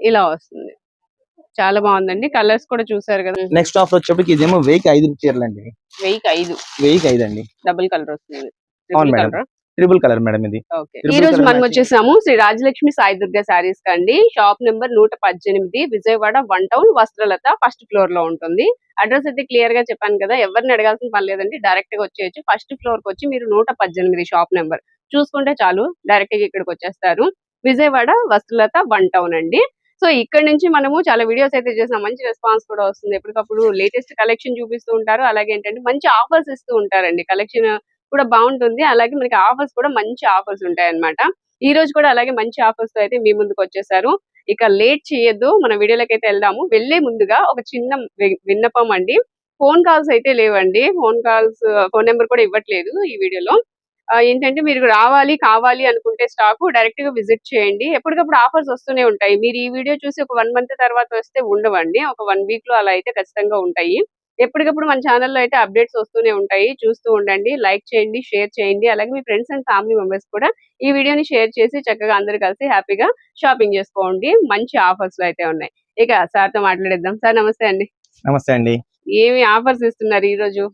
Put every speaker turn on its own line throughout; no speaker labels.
ఇలా వస్తుంది. చాలా బాగుందండి. కలర్స్ కూడా చూసారు కదా.
నెక్స్ట్ ఆఫర్ వచ్చేప్పటికి ఇదేమో 1005 చీరలు అండి.
1005
అండి.
డబుల్ కలర్ వస్తుంది.
ట్రిపుల్ కలర్ మేడం ఇది.
ఓకే, ఈ రోజు మనం వచ్చేసాము శ్రీ రాజలక్ష్మి సాయి దుర్గా సారీస్ కండి. Shop number 118, Vijayawada 1 town, Vastralatha first floor లో ఉంటుంది. అడ్రస్ అయితే క్లియర్ గా చెప్పాను కదా, ఎవరిని అడగాల్సిన పని లేదండి. డైరెక్ట్ గా వచ్చేయచ్చు. ఫస్ట్ ఫ్లోర్ కి వచ్చి మీరు 118 షాప్ నెంబర్ చూసుకుంటే చాలు, డైరెక్ట్ గా ఇక్కడికి వచ్చేస్తారు. విజయవాడ వస్త్రలత 1 టౌన్ అండి. సో ఇక్కడ నుంచి మనము చాలా వీడియోస్ అయితే చేసాం. మంచి రెస్పాన్స్ కూడా వస్తుంది. ఎప్పటికప్పుడు లేటెస్ట్ కలెక్షన్ చూపిస్తూ ఉంటారు. అలాగే ఏంటంటే మంచి ఆఫర్స్ ఇస్తూ ఉంటారండి. కలెక్షన్ కూడా బాగుంటుంది. అలాగే మనకి ఆఫర్స్ కూడా మంచి ఆఫర్స్ ఉంటాయి అన్నమాట. ఈ రోజు కూడా అలాగే మంచి ఆఫర్స్ తో అయితే మీ ముందుకు వచ్చేసారు. ఇక లేట్ చేయొద్దు, మన వీడియోలోకి అయితే వెళ్దాము. వెళ్లే ముందుగా ఒక చిన్న విన్నపం అండి. ఫోన్ కాల్స్ అయితే లేవండి. ఫోన్ నెంబర్ కూడా ఇవ్వట్లేదు ఈ వీడియోలో. ఏంటంటే మీరు కావాలి అనుకుంటే స్టాక్ డైరెక్ట్ గా విజిట్ చేయండి. ఎప్పటికప్పుడు ఆఫర్స్ వస్తూనే ఉంటాయి. మీరు ఈ వీడియో చూసి ఒక 1 మంత్ తర్వాత వస్తే ఉండవండి. ఒక 1 వీక్ లో అలా అయితే ఖచ్చితంగా ఉంటాయి. ఎప్పటికప్పుడు మన ఛానల్లో అయితే అప్డేట్స్ వస్తూనే ఉంటాయి. చూస్తూ ఉండండి, లైక్ చేయండి, షేర్ చేయండి. అలాగే మీ ఫ్రెండ్స్ అండ్ ఫ్యామిలీ మెంబర్స్ కూడా ఈ వీడియోని షేర్ చేసి చక్కగా అందరు కలిసి హ్యాపీగా షాపింగ్ చేసుకోండి. మంచి ఆఫర్స్ లో అయితే ఉన్నాయి. ఇక సార్ తో మాట్లాడేద్దాం. సార్ నమస్తే అండి.
నమస్తే అండి.
ఏమి ఆఫర్స్ ఇస్తున్నారు ఈ రోజు?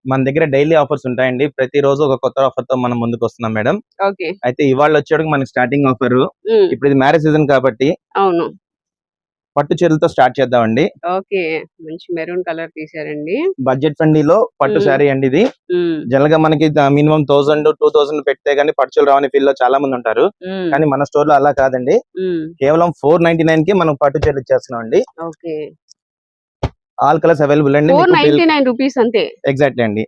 మన దగ్గర డైలీ ఆఫర్స్ ఉంటాయండి. ప్రతి రోజు ఒక కొత్త ఆఫర్ తో మనం ముందుకు వస్తున్నాం మేడం.
ఓకే,
అయితే ఇవాళ వచ్చేటికి మనకి స్టార్టింగ్ ఆఫర్. ఇప్పుడు ఇది మ్యారేజ్ సీజన్ కాబట్టి
అవును,
పట్టు చీరలతో స్టార్ట్ చేద్దామండి.
ఓకే, మంచి మెరూన్ కలర్ తీసారండి.
బడ్జెట్ ఫ్రెండ్లీలో పట్టు శారీ అండి ఇది. జనరల్ గా మనకి మినిమం 1000-2000 పెడితే గానీ పట్టు చీరలు రావని ఫీల్ లో చాలా మంది ఉంటారు. కానీ మన స్టోర్ లో అలా కాదండి. కేవలం 499 కి మనం పట్టు చీరలు ఇచ్చేస్తున్నాం అండి. ఆల్ కలర్స్ అవైలబుల్ అండి.
499 రూపీస్ అంతే.
ఎగ్జాక్ట్లీ అండి.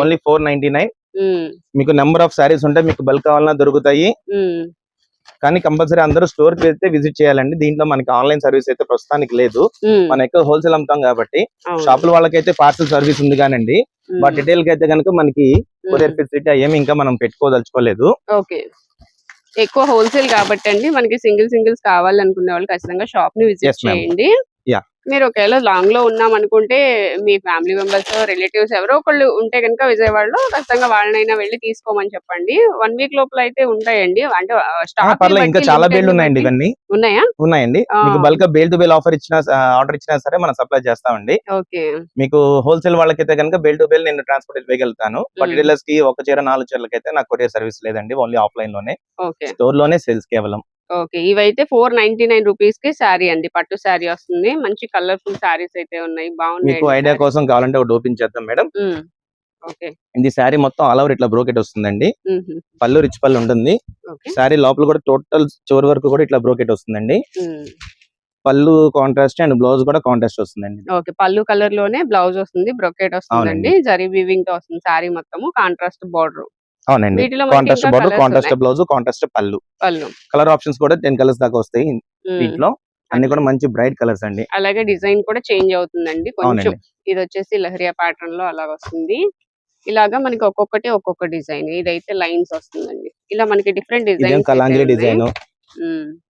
ఓన్లీ 499. మీకు నెంబర్ ఆఫ్ సారీస్ ఉంటాయి. మీకు బల్క్ కావాలన్నా దొరుకుతాయి. కానీ కంపల్సరీ అందరూ స్టోర్ కి అయితే విజిట్ చేయాలండి. దీంట్లో మనకి ఆన్లైన్ సర్వీస్ అయితే ప్రస్తుతానికి లేదు. మనం ఎక్కువ హోల్సేల్ అమ్ముతాం కాబట్టి షాపుల వాళ్ళకైతే పార్సల్ సర్వీస్ ఉంది కానండి. బట్ డీటెయిల్ కి అయితే కనుక మనకి కొరియర్ ఫెసిలిటీ ఏమి ఇంకా మనం పెట్టుకోదలుచుకోలేదు.
ఎక్కువ హోల్సేల్ కాబట్టి అండి, మనకి సింగిల్స్ కావాలనుకునే వాళ్ళు ఖచ్చితంగా షాప్ ని విజిట్ చేయండి. మీరు ఒకవేళ లాంగ్ లో ఉన్నాం అనుకుంటే మీ ఫ్యామిలీ మెంబర్స్, రిలేటివ్స్ ఎవరో ఒకళ్ళు ఉంటే కనుక విజయవాడలో ఖచ్చితంగా వాళ్ళనైనా వెళ్ళి తీసుకోమని చెప్పండి. 1 వీక్ లోపల అయితే ఉంటాయండి. అంటే స్టాక్
ఇంకా చాలా బేల్డ్ ఉన్నాయండి. ఇవన్నీ ఉన్నాయండి. మీకు bulk bale to bale order ఇచ్చినా సరే మనం సప్లై చేస్తామండి. మీకు హోల్సేల్ వాళ్ళకైతే కనుక బేల్ టు బేల్ నేను ట్రాన్స్పోర్ట్ వేయగలుగుతాను. బట్ డీలర్స్ కి ఒక చీర 4 చీరలకైతే నాకు కొరియర్ సర్వీస్ లేదండి. ఓన్లీ ఆఫ్లైన్ లోనే, స్టోర్ లోనే సేల్స్ కేవలం.
ఓకే, ఇవైతే 499 రూపీస్ కి శారీ అండి. పట్టు శారీ వస్తుంది. మంచి కలర్ఫుల్ శారీస్ అయితే ఉన్నాయి. బాగున్నాయి.
మీకు ఐడియా కోసం కావాలంటే ఒకటి ఓపెన్ చేద్దాం మేడం. ఇది శారీ మొత్తం ఆల్ ఓవర్ ఇట్లా బ్రోకెట్ వస్తుందండి. పళ్ళు రిచ్ పళ్ళు ఉంటుంది. శారీ లోపల కూడా టోటల్ చివరి వరకు కూడా ఇట్లా బ్రోకెట్ వస్తుందండి. పళ్ళు కాంట్రాస్ట్ అండ్ బ్లౌజ్ కూడా కాంట్రాస్ట్ వస్తుందండి.
ఓకే, పళ్ళు కలర్ లోనే బ్లౌజ్ వస్తుంది, బ్రోకెట్ వస్తుందండి. జరీ వీవింగ్ తో వస్తుంది. శారీ మొత్తము కాంట్రాస్ట్ బార్డర్.
అవునండి, contrast border, contrast blouse, contrast పళ్ళు. కలర్ ఆప్షన్స్ కూడా 10 కలర్స్ దాకా వస్తాయి దీంట్లో. అన్ని కూడా మంచి బ్రైట్ కలర్స్ అండి.
అలాగే డిజైన్ కూడా చేంజ్ అవుతుందండి కొంచెం. ఇది వచ్చేసి లహరియా ప్యాటర్న్ లో అలా వస్తుంది. ఇలాగా మనకి ఒక్కొక్క డిజైన్. ఇదైతే లైన్స్ వస్తుందండి. ఇలా మనకి డిఫరెంట్ డిజైన్,
కలాంజలి డిజైన్,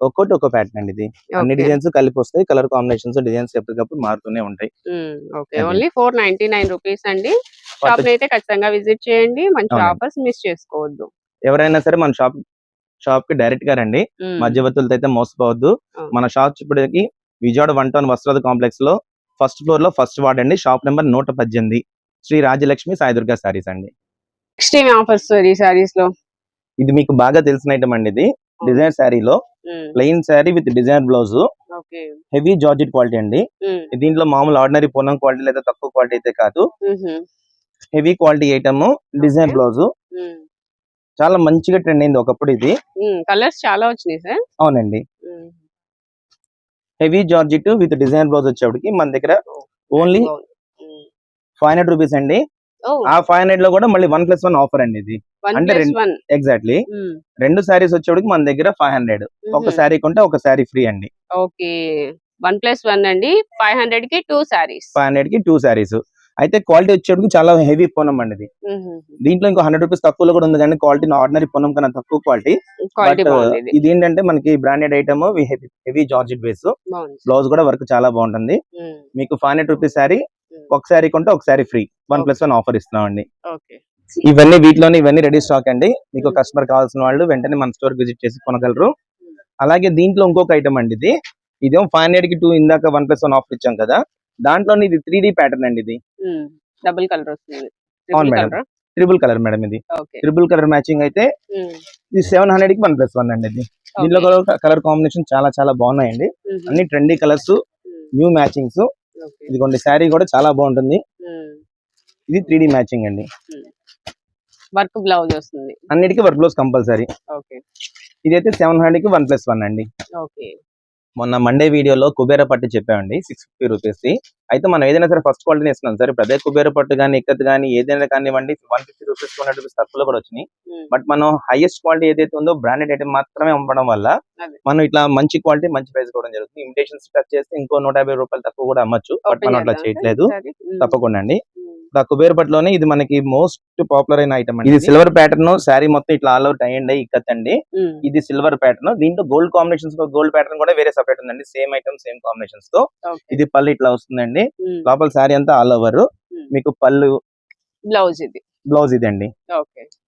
ఒక్కొక్కటి ఒక్కో ప్యాటర్న్ అండి. ఇది అన్ని డిజైన్స్ కలిపి వస్తాయి. కలర్ కాంబినేషన్స్, డిజైన్స్ ఎప్పటికప్పుడు మారుతూనే ఉంటాయి.
ఓన్లీ 499 రూపీస్ అండి. షాప్ అయితే ఖచ్చితంగా విజిట్ చేయండి. మంచి ఆఫర్స్ మిస్ చేసుకోవద్దు.
ఎవరైనా సరే మన షాప్ కి డైరెక్ట్ గా రండి. మధ్యవర్తులతో అయితే మోసపోవద్దు. మన షాప్ ఇప్పటికి విజయవాడ 1 టౌన్ వస్త్రాల కాంప్లెక్స్ లో ఫస్ట్ ఫ్లోర్ లో ఫస్ట్ వార్డ్ అండి. షాప్ నెంబర్ 118, శ్రీ రాజలక్ష్మి సాయి దుర్గా సారీస్ అండి.
నెక్స్ట్ ఆఫర్స్ ఈ సారీస్ లో
ఇది మీకు బాగా తెలిసిన ఐటమ్ అండి. ఇది డిజైన్ శారీలో plain sari with design blouse, heavy georgette quality అండి. దీంట్లో మామూలు ఆర్డినరీ పూనం క్వాలిటీ లేదా తక్కువ క్వాలిటీ అయితే కాదు. Heavy quality item, design blouse చాలా మంచిగా ట్రెండ్ అయింది ఒకప్పుడు. ఇది
కలర్స్ చాలా వచ్చినాయి సార్.
అవునండి, heavy georgette with design blouse వచ్చేప్పటికి మన దగ్గర ఓన్లీ 500 రూపీస్ అండి. ఆ 500 లో కూడా మళ్ళీ 1+1 ఆఫర్ అండి. ఇది అంటే ఎగ్జాక్ట్లీ 2 సారీస్ వచ్చేప్పటికి మన దగ్గర 500. ఒక శారీ కొంటే ఒక శారీ ఫ్రీ అండి.
ఓకే, 1+1 అండి. 500 కి 2 సారీస్.
500 కి 2 సారీస్. అయితే క్వాలిటీ వచ్చేటికి చాలా హెవీ పొనం అండి. ఇది దీంట్లో ఇంకో 100 రూపీస్ తక్కువలో కూడా ఉంది, కానీ క్వాలిటీ ఆర్డినరీ పొనం కన్నా తక్కువ క్వాలిటీ. ఇది ఏంటంటే మనకి branded item, heavy georgette base, blouse కూడా వర్క్ చాలా బాగుంటుంది. మీకు 500 రూపీస్ శారీ, ఒక శారీ కొంటే ఒక శారీ ఫ్రీ, 1+1 ఆఫర్ ఇస్తున్నాం అండి. ఇవన్నీ వీటిలోనే ఇవన్నీ రెడీ స్టాక్ అండి. మీకు కస్టమర్ కావాల్సిన వాళ్ళు వెంటనే మన స్టోర్ విజిట్ చేసి కొనగలరు. అలాగే దీంట్లో ఇంకొక ఐటమ్ అండి. ఇది ఇదేమో 500 కి 2 ఇందాక 1+1 ఆఫర్ ఇచ్చాం కదా, దాంట్లోనే ఇది 3D ప్యాటర్న్ అండి. ఇది
డబుల్ కలర్ వస్తుంది.
అవును మేడం, ట్రిపుల్ కలర్ మేడం. ఇది
ఓకే.
ట్రిపుల్ కలర్ మ్యాచింగ్ అయితే ఇది 700 కి 1+1 అండి. ఇది దీనిలో కలర్ కాంబినేషన్ చాలా చాలా బాగున్నాయండి. అన్ని ట్రెండీ కలర్స్, న్యూ మ్యాచింగ్స్. ఇదిగోండి శారీ కూడా చాలా బాగుంటుంది. ఇది 3D మ్యాచింగ్ అండి.
వర్క్ బ్లౌజ్ వస్తుంది.
అన్నిటికీ వర్క్ బ్లౌజ్ కంపల్సరీ.
ఓకే.
ఇదైతే 700 కి 1+1 అండి.
ఓకే.
మొన్న మండే వీడియోలో కుబేర పట్టు చెప్పామండి 650 రూపీస్ ది. అయితే మనం ఏదైనా సరే ఫస్ట్ క్వాలిటీ ఇస్తున్నాం సార్. ఇప్పుడు అదే కుబేర పట్టు కానీ ఇక్కత్ కానీ ఏదైనా కానివ్వండి 150 రూపీస్ 200 రూపీస్ తక్కువలో కూడా వచ్చినాయి. బట్ మనం హైయెస్ట్ క్వాలిటీ ఏదైతే ఉందో బ్రాండెడ్ ఐటమ్ మాత్రమే అమ్మడం వల్ల మనం ఇట్లా మంచి క్వాలిటీ మంచి ప్రైస్ కూడా జరుగుతుంది. ఇమిటేషన్స్ టచ్ చేస్తే ఇంకో 150 రూపాయలు తక్కువ కూడా అమ్మచ్చు. బట్ మనం అట్లా చేయట్లేదు. తప్పకుండా అండి. కుబేర పట్టులోనే ఇది మనకి మోస్ట్ పాపులర్ అయిన ఐటమ్ అండి. ఇది సిల్వర్ ప్యాటర్న్, శారీ మొత్తం ఇట్లా all over tie and ikat అండి. ఇది సిల్వర్ ప్యాటర్న్, దీంట్లో గోల్డ్ కాంబినేషన్స్ గోల్డ్ ప్యాటర్న్ కూడా వేరే సెపరేట్ ఉందండి. సేమ్ ఐటమ్ సేమ్ కాంబినేషన్స్ తో. ఇది పళ్ళు ఇట్లా వస్తుందండి. లోపల శారీ అంతా ఆల్ ఓవర్. మీకు పళ్ళు బ్లౌజ్ ఇది అండి.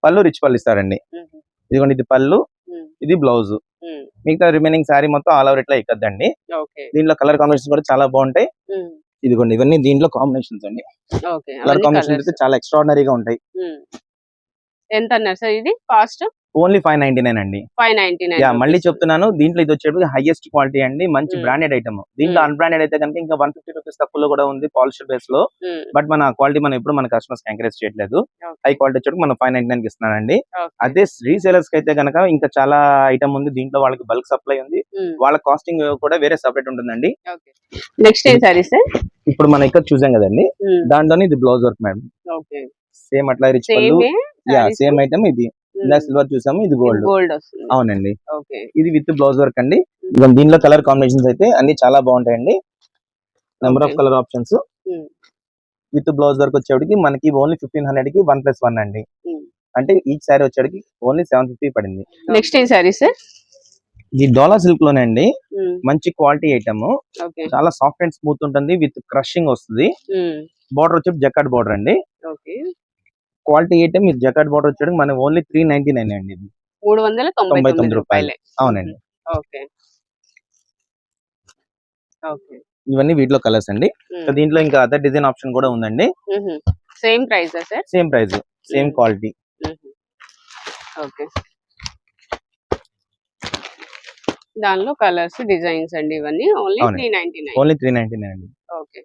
పళ్ళు రిచ్ పళ్ళు ఇస్తారండి. ఇదిగోండి ఇది పళ్ళు, ఇది బ్లౌజ్. మిగతా రిమైనింగ్ శారీ మొత్తం ఆల్ ఓవర్ ఇట్లా ఇక్కద్దండి. దీంట్లో కలర్ కాంబినేషన్స్ కూడా చాలా బాగుంటాయి. ఇదిగోండి ఇవన్నీ దీంట్లో కాంబినేషన్స్ అండి. కలర్ కాంబినేషన్స్ అయితే చాలా ఎక్స్ట్రాడినరీగా ఉంటాయి.
ఎంత అన్నారు సార్ ఇది కాస్ట్?
ఓన్లీ 599 అండి.
599.
మళ్ళీ చెప్తున్నాను, దీంట్లో ఇది వచ్చేటప్పుడు హైయెస్ట్ క్వాలిటీ అండి. మంచి బ్రాండెడ్ ఐటమ్. దీంట్లో అన్బ్రాండెడ్ అయితే కనుక ఇంకా 150 రూపీస్ తక్కువలో కూడా ఉంది పాలిషర్ బేస్ లో. బట్ మన క్వాలిటీ మనం ఎప్పుడు మన కస్టమర్స్ ఎంకరేజ్ చేయట్లేదు. హై క్వాలిటీ వచ్చేటప్పుడు మనం 599 కి ఇస్తున్నానండి. అదే రీసేలర్స్ కి అయితే కనుక ఇంకా చాలా ఐటమ్ ఉంది. దీంట్లో వాళ్ళకి బల్క్ సప్లై ఉంది. వాళ్ళ కాస్టింగ్ కూడా వేరే సెపరేట్ ఉంటుందండి.
నెక్స్ట్ ఏం సారీ సార్?
ఇప్పుడు మనం ఇక్కడ చూసాం కదండి, దాంట్లోనే ఇది బ్లౌజ్ వర్క్ మేడం. సేమ్ అట్లా రిచ్ పళ్ళు. Same item. ఇది ఇలా సిల్వర్ చూసాము, ఇది గోల్డ్. అవునండి. ఇది విత్ బ్లౌజ్ వర్క్ అండి. దీనిలో కలర్ కాంబినేషన్స్ అయితే అన్ని చాలా బాగుంటాయండి. Number of colour options. With blouse work వచ్చేటికి మనకి ఓన్లీ 1500 కి 1+1 అండి. అంటే ఈచ్ సారీ వచ్చేటికి ఓన్లీ 750 పడింది.
నెక్స్ట్ ఏ సారీ సార్?
ఇది డోలా సిల్క్ లోనే అండి. మంచి క్వాలిటీ ఐటమ్. చాలా సాఫ్ట్ అండ్ స్మూత్ ఉంటుంది. విత్ క్రషింగ్ వస్తుంది. బోర్డర్ వచ్చి జకార్డ్ బోర్డర్ అండి. Quality item. ఇది జకార్డ్ బోర్డర్ వచ్చేటికి మన ఓన్లీ 399 అండి. ఇది 399 రూపాయలు. అవునండి. ఇవన్నీ వీటిలో కలర్స్ అండి. దీంట్లో ఇంకా అదర్ డిజైన్ ఆప్షన్ కూడా ఉందండి.
Same price sir? Same
price, same quality.
Okay. దానిలో కలర్స్ డిజైన్స్ అండి ఇవన్నీ ఓన్లీ 399.
ఓన్లీ 399 అండి.
ఓకే.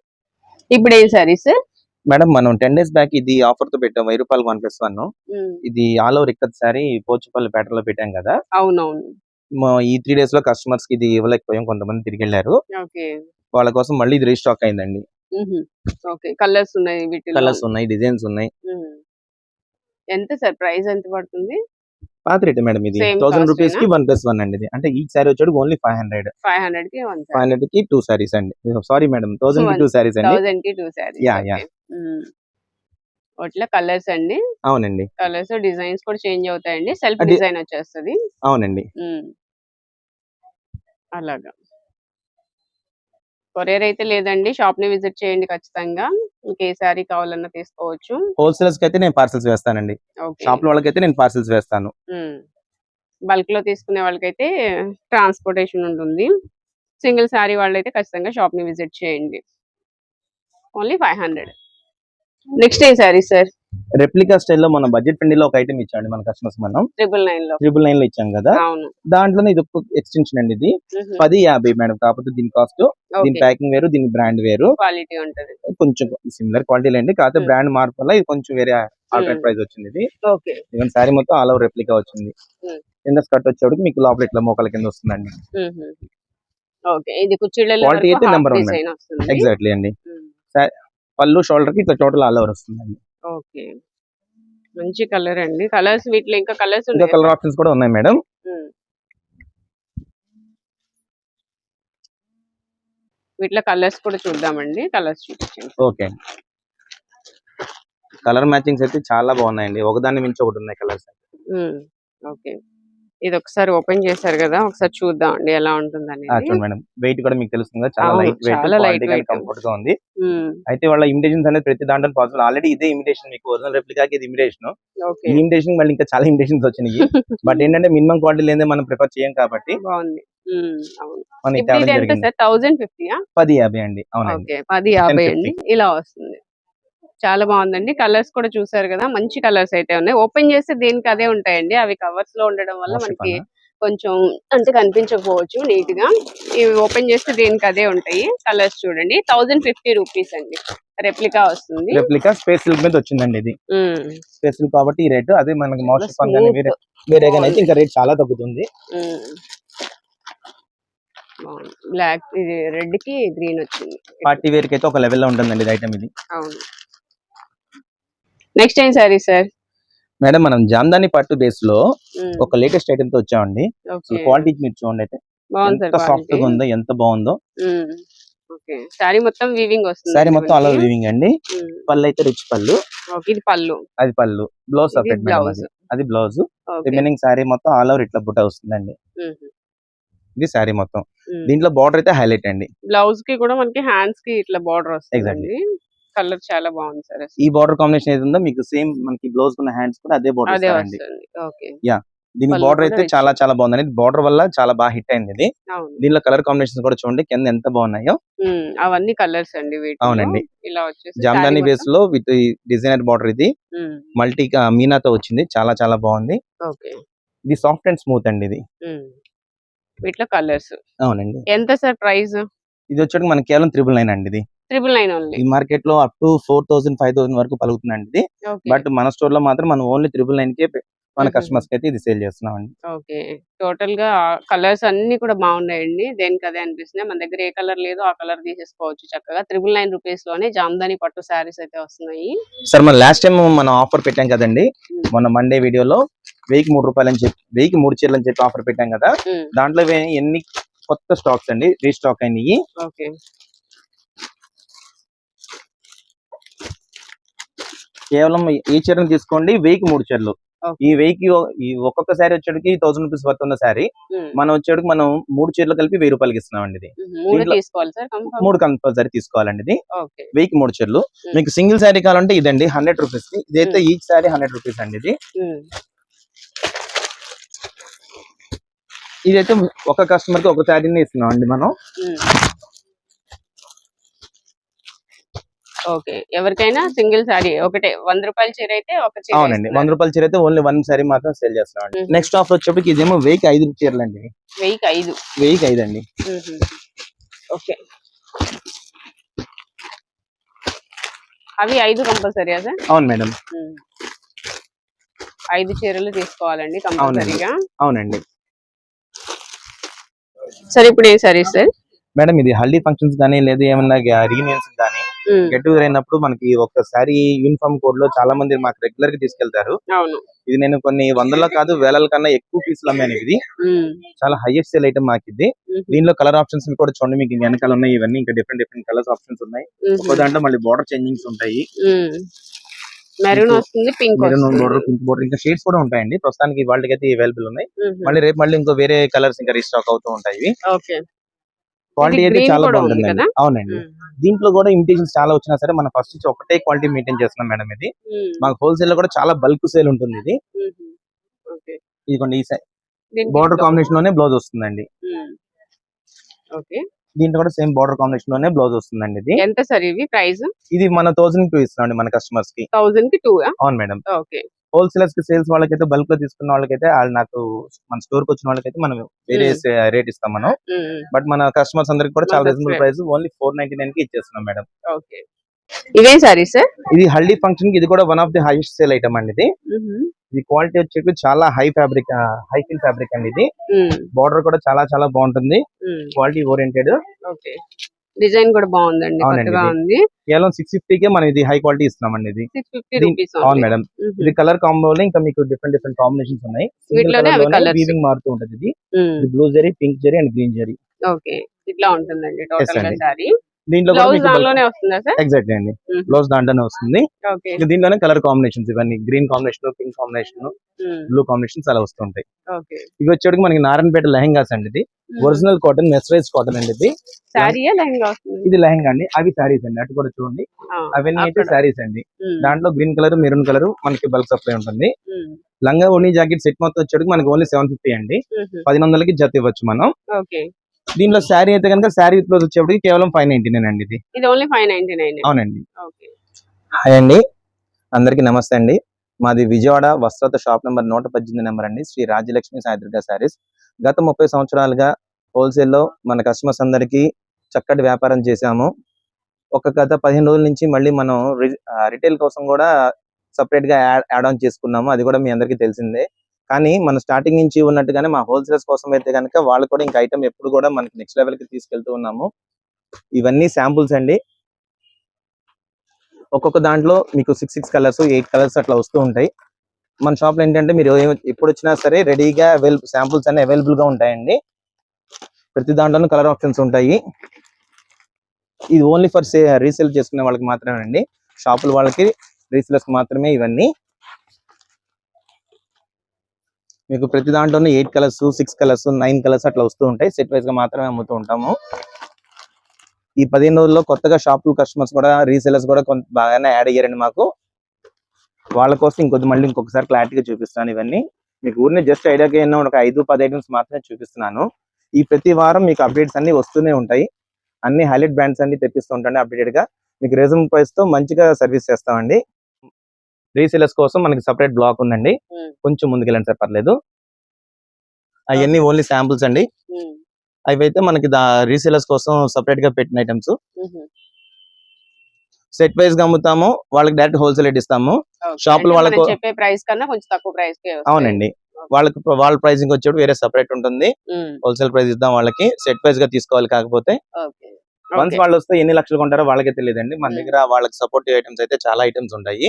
ఇప్పుడు ఏం సారీ సార్?
మేడం మనం 10 days బ్యాక్ ఇది ఆఫర్ తో పెట్టాం 1000 రూపాయలు 1+1. ఇది all over ikat sorry Pochampally pattern లో పెట్టాం కదా.
అవునవును.
ఈ 3 days లో కస్టమర్స్ కి ఇది ఇవ్వలేకపోయాం. కొంతమంది తిరిగి వెళ్ళారు. వాళ్ళ కోసం మళ్ళీ ఇది రీస్టాక్ అయిందండి.
కలర్స్ ఉన్నాయి, వీటిలో
కలర్స్ ఉన్నాయి, డిజైన్స్ ఉన్నాయి.
ఎంత సార్ ప్రైస్ ఎంత పడుతుంది?
పాత రేట్ మేడం. ఇది 1000 రూపీస్ కి 1+1 అండి. ఇది అంటే ఈచ్ సారీ వచ్చేది ఓన్లీ 500. 500 కి 2 సారీస్ అండి. సారీ మేడం, 1000 కి 2 సారీస్ అండి.
1000 కి 2 సారీస్. అట్లా కలర్స్ అండి.
అవునండి.
కలర్స్ డిజైన్స్ కూడా చేంజ్ అవుతాయండి. సెల్ఫ్ డిజైన్ వచ్చేస్తది.
అవునండి.
అలాగా. కొరియర్ అయితే లేదండి. షాప్ ని విజిట్ చేయండి ఖచ్చితంగా. మీకు ఏ సారీ కావాలన్నా తీసుకోవచ్చు.
హోల్సేల్స్ కి అయితే నేను పార్సల్స్ వేస్తానండి. షాప్ లో వాళ్ళకైతే నేను పార్సల్స్ వేస్తాను.
బల్క్ లో తీసుకునే వాళ్ళకైతే ట్రాన్స్పోర్టేషన్ ఉంటుంది. సింగిల్ సారీ వాళ్ళైతే ఖచ్చితంగా షాప్ ని విజిట్ చేయండి. ఓన్లీ 500. నెక్స్ట్ ఏ సారీ సార్?
రెప్లికా స్టైల్లో మన బడ్జెట్ ఫ్రెండ్లీ లో ఒక ఐటమ్ ఇచ్చాండి మన కస్టమర్స్. మనం 999 లో ఇచ్చాం కదా. దాంట్లోనే ఇది ఎక్స్టెన్షన్ అండి. ఇది 1050 మేడం. కాకపోతే దీని కాస్ట్, దీని ప్యాకింగ్ వేరు, దీని బ్రాండ్ వేరు.
క్వాలిటీ ఉంటది.
కొంచెం సిమిలర్ క్వాలిటీ అండి. కాకపోతే బ్రాండ్ మార్పు వల్ల ఇది కొంచెం వేరే ఆల్టర్నేట్ ప్రైస్ వచ్చింది. ఇది ఈవెన్ సారీ మొత్తం ఆల్ ఓవర్ రెప్లికా వచ్చింది. కింద స్కర్ట్ వచ్చేటికి మీకు లోపల ఇట్లా మోకాల కింద వస్తుందండి. క్వాలిటీ అయితే నెంబర్ 1. ఎగ్జాక్ట్లీ అండి. పళ్ళు షోల్డర్ కి ఇట్లా టోటల్ ఆల్ ఓవర్ వస్తుందండి.
ఓకే. మంచి కలర్ అండి. కలర్స్ వీటిలో ఇంకా కలర్స్ ఉన్నాయి.
ఇంకా కలర్ ఆప్షన్స్ కూడా ఉన్నాయి మేడం.
వీటిలో కలర్స్ కూడా చూద్దామండి. కలర్స్ చూపించండి.
ఓకే. కలర్ మ్యాచింగ్స్ అయితే చాలా బాగున్నాయండి. ఒకదాన్ని మించి ఒకటి ఉన్నాయి కలర్స్.
ఓకే. ఇది ఒకసారి ఓపెన్ చేశారు కదా, ఒకసారి చూద్దాం అండి ఎలా ఉంటుంది అనేది.
చూడండి మేడం, వెయిట్ కూడా మీకు తెలుస్తుంది. చాలా లైట్ వెయిట్, కంఫర్ట్ గా ఉంది. అయితే వాళ్ళ ఇమిటేషన్స్ అనేది ప్రతి దాంట్లో పాసిబుల్. ఆల్రెడీ ఇదే ఇమిటేషన్, మీకు ఒరిజినల్ రెప్లికాకి ఇది ఇమిటేషన్. ఈ ఇమిటేషన్ మళ్ళీ ఇంకా చాలా ఇమిటేషన్స్ వచ్చినాయి. బట్ ఏంటంటే మినిమం క్వాలిటీ లేదే మనం ప్రిఫర్ చేయం కాబట్టి
అవును.
మనకి
ఇప్పుడు ఇది
తేవడం
ఎంత
జరిగింది.
సార్? 1050
1050 అండి. అవునండి.
ఓకే. 1050
1050.
అండి. ఇలా వస్తుంది. చాలా బాగుందండి. కలర్స్ కూడా చూసారు కదా, మంచి కలర్స్ అయితే ఉన్నాయి. ఓపెన్ చేస్తే దేనికి అదే ఉంటాయండి. అవి కవర్స్ లో ఉండడం వల్ల
మోస్ట్
మనకి
ఫన్.
కొంచెం అంటే కనిపించకపోవచ్చు నీట్ గా. ఇవి ఓపెన్ చేస్తే దేనికి అదే ఉంటాయి. కలర్స్ చూడండి. 1050 రూపీస్ అండి. రెప్లికా వస్తుంది.
రెప్లికా స్పేస్ సిల్క్ మీద వచ్చిందండి ఇది.
ఉమ్.
స్పేస్ సిల్క్ కాబట్టి ఈ రేట్. అదే మనకి
చాలా
మోస్ట్ ఫన్ కానీ
స్మూత్
వేరేగానైతే
బాగుంది.
ఇంకా రేట్ చాలా తగ్గుతుంది.
బాగుంది. బ్లాక్ ఇది రెడ్ కి గ్రీన్ వచ్చింది.
పార్టీ వేర్ కి అయితే ఒక లెవెల్ లో ఉంటుందండి ఇది ఐటమ్ ఇది.
అవును. నెక్స్ట్ ఏం సారీ సార్?
మేడం మనం జామ్దాని పట్టు బేస్ లో ఒక లేటెస్ట్ ఐటమ్ తో వచ్చామండి. క్వాలిటీ మీరు చూడండి అయితే
బాగుంది
ఎంత
సార్.
సాఫ్ట్ గా ఉందో, ఎంత బాగుందో.
ఓకే. సారీ మొత్తం వీవింగ్ వస్తుంది.
సారీ మొత్తం అలా వీవింగ్ అండి. పళ్ళు అయితే రిచ్ పళ్ళు.
ఓకే. ఇది పళ్ళు.
అది పళ్ళు. బ్లౌజ్
ఇది
సపరేట్ మేడం.
బ్లౌజ్.
అది బ్లౌజ్.
ఓకే.
రిమైనింగ్ సారీ మొత్తం ఆల్ ఓవర్ ఇట్లా బుట్ట వస్తుందండి. ఇది సారీ మొత్తం.
ఉమ్.
దీంట్లో బార్డర్ అయితే హైలైట్ అండి.
బ్లౌజ్ కి కూడా మనకి హ్యాండ్స్ కి ఇట్లా బార్డర్
ఎగ్జాక్ట్లీ.
వస్తుంది. కలర్ చాలా బాగుంది సార్.
ఈ బార్డర్ కాంబినేషన్ ఏది ఉందో మీకు సేమ్ మనకి బ్లౌజ్ ఉన్న హ్యాండ్స్ కూడా అదే బార్డర్
అదే
ఇస్తారండి.
వస్తుంది. ఓకే.
యా. దీని
పళ్ళు
బార్డర్
కూడా
అయితే
rich.
చాలా చాలా బాగుందండి. బార్డర్ వల్ల చాలా బాగా హిట్ అయింది ఇది.
అవును.
దీనిలో కలర్ కాంబినేషన్స్ కూడా చూడండి కింద ఎంత బాగున్నాయో.
అవన్నీ కలర్స్ అండి వీటిలో.
అవునండి.
ఇలా వచ్చేసి
జామ్దాని
saree
బేస్ లో విత్ డిజైనర్ బార్డర్ ఇది.
మొత్తం.
మల్టీ మీనాతో వచ్చింది. చాలా చాలా బాగుంది.
ఓకే.
ఇది సాఫ్ట్ అండ్ స్మూత్ అండి ఇది.
వీటిలో కలర్స్.
అవునండి.
ఎంత సార్ ప్రైస్?
ఇది వచ్చేటికి మనకి కేవలం 999 అండి ఇది.
999 ఓన్లీ.
ఈ మార్కెట్ లో అప్ టు 4000 5000 వరకు పలుకుతుందండి ఇది.
ఓకే.
బట్ మన స్టోర్ లో మాత్రం మనం ఓన్లీ 999 కే మన కస్టమర్స్ కి అయితే ఇది సేల్ చేస్తున్నాం అండి.
ఓకే. టోటల్ గా కలర్స్ అన్ని కూడా బాగున్నాయండి. దేనికి అదే అనిపిస్తున్నాయి. మన దగ్గర ఏ కలర్ లేదో ఆ కలర్ తీసేసుకోవచ్చు చక్కగా. 999 రూపీస్ లోనే జామ్దాని పట్టు శారీస్ అయితే వస్తున్నాయి.
సార్ మన లాస్ట్ టైం మనం ఆఫర్ పెట్టాం కదండి. మొన్న మండే వీడియోలో 1000కి 3 రూపాయలు అని చెప్పి 1000కి 3 చీరలు అని చెప్పి ఆఫర్ పెట్టాం కదా. దాంట్లో ఎన్ని కొత్త స్టాక్స్ అండి రీస్టాక్ అయినాయి.
ఓకే.
కేవలం ఈ చీరను తీసుకోండి 1000కి 3 చీరలు. ఈ 1000కి ఈ ఒక్కొక్క సారీ వచ్చేటికి 1000 రూపీస్ వర్త్ ఉన్న సారీ మనం వచ్చేటికి మనం 3 చీరలు కలిపి 1000 రూపాయలకి ఇస్తున్నామండి ఇది. 3 కంపల్సరీ తీసుకోవాలండి ఇది. 1000కి 3 చీరలు. మీకు సింగిల్ సారీ కావాలంటే ఇదండి 100 రూపీస్. ఇదైతే ఈచ్ సారీ 100 రూపీస్ అండి ఇది. ఇదైతే ఒక కస్టమర్ కి ఒక సారీని ఇస్తున్నాం అండి మనం.
ఓకే. ఎవరికైనా సింగిల్ సారీ ఒకటే 100 రూపాయల చీర అయితే ఒక చీర.
అవునండి. 100 రూపాయల చీర అయితే ఓన్లీ 1 సారీ మాత్రం సేల్ చేస్తున్నాం. నెక్స్ట్ ఆఫర్ వచ్చేప్పటికి ఇదేమో 1000కి 5 చీరలు అండి. 1000కి 5 అండి.
ఓకే. అవి 5 కంపల్సరీయా సార్?
అవును మేడం.
5 చీరలు తీసుకోవాలండి కంపల్సరీగా.
అవునండి.
సరే ఇప్పుడు ఏ సారీ సార్?
మేడం ఇది హల్దీ ఫంక్షన్స్ కానీ లేదా ఏమన్నా రీయూనియన్స్ కానీ గెట్ టుగెదర్ అయినప్పుడు మనకి ఒక్కసారి యూనిఫామ్ కోడ్ లో చాలా మంది మాకు రెగ్యులర్ గా తీసుకెళ్తారు. ఇది నేను కొన్ని వందల కాదు వేల కన్నా ఎక్కువ పీసులు అమ్మాను. ఇది చాలా హైయెస్ట్ సేల్ ఐటమ్ మాకు ఇది. దీనిలో కలర్ ఆప్షన్స్ కూడా చూడండి మీకు వెనకాల ఉన్నాయి. ఇవన్నీ ఇంకా డిఫరెంట్ కలర్స్ ఆప్షన్స్ ఉన్నాయి. ఒక దాంట్లో మళ్ళీ బార్డర్ చేంజింగ్స్ ఉంటాయి.
మెరూన్ వస్తుంది, పింక్
బోర్డర్, పింక్ బోర్డర్, ఇంకా షేడ్స్ కూడా ఉంటాయండి. ప్రస్తుతానికి వాళ్ళకి అయితే అవైలబుల్ ఉన్నాయి. మళ్ళీ రేపు మళ్ళీ ఇంకో వేరే కలర్స్ ఇంకా రీస్టాక్ అవుతూ ఉంటాయి. క్వాలిటీ అయితే చాలా బాగుంటుందండి. అవునండి. దీంట్లో కూడా ఇమిటేషన్స్ చాలా వచ్చినా సరే మనం ఫస్ట్ నుంచి ఒకటే క్వాలిటీ మెయింటైన్ చేస్తున్నాం మేడం. ఇది మాకు హోల్సేల్ లో కూడా చాలా బల్క్ సేల్ ఉంటుంది. ఇది ఇదిగోండి ఈ బార్డర్ కాంబినేషన్ లోనే బ్లౌజ్ వస్తుందండి. దీంట్లో కూడా సేమ్ బార్డర్ కాంబినేషన్ లోనే బ్లౌజ్ వస్తుందండి. ఇది
ఎంత సార్ ఇవి ప్రైస్?
ఇది మన 1000కి ఇస్తున్నాం మన కస్టమర్స్ కి.
1000కి 2.
అవును మేడం. హోల్సేలర్స్ కి సేల్స్ వాళ్ళకైతే బల్క్ లో తీసుకున్న వాళ్ళకైతే వాళ్ళు నాకు మన స్టోర్ కి వచ్చిన వాళ్ళకైతే మనం వేరే రేట్ ఇస్తాం మనం. బట్ మన కస్టమర్స్ అందరికి కూడా చాలా రీజనబుల్ ప్రైస్ ఓన్లీ 499 కి ఇచ్చేస్తున్నాం మేడం.
ఇదే సారీ సార్?
ఇది హల్దీ ఫంక్షన్ కి ఇది కూడా one of the highest sale item అండి. ఇది క్వాలిటీ వచ్చేసి చాలా హై ఫీల్ ఫ్యాబ్రిక్ అండి. ఇది బార్డర్ కూడా చాలా చాలా బాగుంటుంది. Quality oriented.
డిజైన్ కూడా బాగుందండి. కొత్తగా ఉంది.
కేవలం 650కే మనం ఇది హై క్వాలిటీ ఇస్తున్నామండి. ఇది
650 రూపీస్.
అవును మేడం. ఇది కలర్ కాంబోలో ఇంకా మీకు డిఫరెంట్ కాంబినేషన్స్ ఉన్నాయి. వీవింగ్ మారుతూ ఉంటది. ఇది blue zari, pink zari and green zari.
Okay. ఇట్లా ఉంటుందండి టోటల్ గా సారీ.
దీంట్లో
బ్లౌజ్ దాంట్లోనే వస్తుందా సార్?
ఎగ్జాక్ట్లీ అండి. బ్లౌజ్ దాంట్లోనే వస్తుంది. దీంట్లోనే కలర్ కాంబినేషన్స్ ఇవన్నీ green combination, pink combination, blue combinations అలా వస్తుంటాయి. ఇవి వచ్చేటికి మనకి నారాయణపేట లెహంగాస్ అండి. ఇది ఒరిజినల్ కాటన్, మెస్రైజ్ కాటన్ అండి. ఇది ఇది లెహంగా అండి. అవి సారీస్ అండి. అటు కూడా చూడండి. అవన్నీ అయితే సారీస్ అండి. దాంట్లో గ్రీన్ కలర్, మెరూన్ కలర్ మనకి బల్క్ సప్లై ఉంటుంది. లంగా ఓనీ జాకెట్ సెట్ మొత్తం వచ్చేటికి మనకి ఓన్లీ 750 అండి. 1100కి జత ఇవ్వచ్చు మనం.
ఓకే.
దీనిలో శారీ అయితే కనుక శారీ విత్ బ్లౌజ్ వచ్చేప్పటికి కేవలం 599 అండి ఇది.
ఇది ఓన్లీ 599.
అవునండి.
ఓకే.
హాయ్ అండి, అందరికీ నమస్తే అండి. మాది విజయవాడ వస్త్రత షాప్ నెంబర్ 118 నెంబర్ అండి, శ్రీ రాజ్యలక్ష్మి సాయి దుర్గా శారీస్. గత 30 సంవత్సరాలుగా హోల్సేల్లో మన కస్టమర్స్ అందరికీ చక్కటి వ్యాపారం చేశాము. గత 15 రోజుల నుంచి మళ్ళీ మనం రిటైల్ కోసం కూడా సపరేట్ గా యాడ్ ఆన్ చేసుకున్నాము. అది కూడా మీ అందరికీ తెలిసిందే. కానీ మన స్టార్టింగ్ నుంచి ఉన్నట్టుగానే మా హోల్సేల్స్ కోసం అయితే కనుక వాళ్ళు కూడా ఇంకా ఐటమ్ ఎప్పుడు కూడా మనకి నెక్స్ట్ లెవెల్ కి తీసుకెళ్తూ ఉన్నాము. ఇవన్నీ శాంపుల్స్ అండి. ఒక్కొక్క దాంట్లో మీకు 6 కలర్స్ 8 కలర్స్ అట్లా వస్తూ ఉంటాయి. మన షాప్ లో ఏంటంటే మీరు ఎప్పుడు వచ్చినా సరే రెడీగా శాంపుల్స్ అన్ని అవైలబుల్ గా ఉంటాయండి. ప్రతి దాంట్లోనూ కలర్ ఆప్షన్స్ ఉంటాయి. ఇది ఓన్లీ ఫర్ రీసేల్ చేసుకునే వాళ్ళకి మాత్రమే అండి. షాపుల వాళ్ళకి రీసేలర్స్ మాత్రమే ఇవన్నీ. మీకు ప్రతి దాంట్లోనూ 8 కలర్స్ 6 కలర్స్ 9 కలర్స్ అట్లా వస్తూ ఉంటాయి. సెట్ వైజ్ గా మాత్రమే అమ్ముతూ ఉంటాము. ఈ 15 రోజుల్లో కొత్తగా షాప్ కస్టమర్స్ కూడా రీసేలర్స్ కూడా కొంత బాగానే యాడ్ అయ్యారండి మాకు. వాళ్ళ కోసం మళ్ళీ ఇంకొకసారి క్లారిటీగా చూపిస్తాను. ఇవన్నీ మీకు ఊరిని జస్ట్ ఐడియాకి ఒక 5-10 ఐటమ్స్ మాత్రమే చూపిస్తున్నాను. ఈ ప్రతి వారం మీకు అప్డేట్స్ అన్ని వస్తూనే ఉంటాయి. అన్ని హైలైట్ బ్రాండ్స్ అన్ని తెప్పిస్తూ ఉంటాను అప్డేటెడ్ గా. మీకు రీజనబుల్ ప్రైస్ తో మంచిగా సర్వీస్ చేస్తామండి. రీసేలర్స్ కోసం మనకి సపరేట్ బ్లాక్ ఉందండి. కొంచెం ముందుకెళ్ళండి సార్, పర్లేదు. అవన్నీ ఓన్లీ శాంపుల్స్ అండి. అవి అయితే మనకి రీసేలర్స్ కోసం సపరేట్ గా పెట్టిన ఐటమ్స్. సెట్ వైజ్ గా అమ్ముతాము. వాళ్ళకి డైరెక్ట్ హోల్సేల్ రేట్ ఇస్తాము. షాపుల వాళ్ళకు
చెప్పే ప్రైస్ కన్నా కొంచెం తక్కువ ప్రైస్ కే వస్తాయి.
అవునండి. వాళ్ళ ప్రైసింగ్ వచ్చేప్పుడు వేరే సపరేట్ ఉంటుంది. హోల్సేల్ ప్రైస్ ఇద్దాం వాళ్ళకి. సెట్ వైజ్ గా తీసుకోవాలి. కాకపోతే వన్స్ వాళ్ళు వస్తే ఎన్ని లక్షలు కొంటారో వాళ్ళకే తెలియదండి. మన దగ్గర వాళ్ళకి సపోర్టివ్ ఐటమ్స్ అయితే చాలా ఐటమ్స్ ఉంటాయి.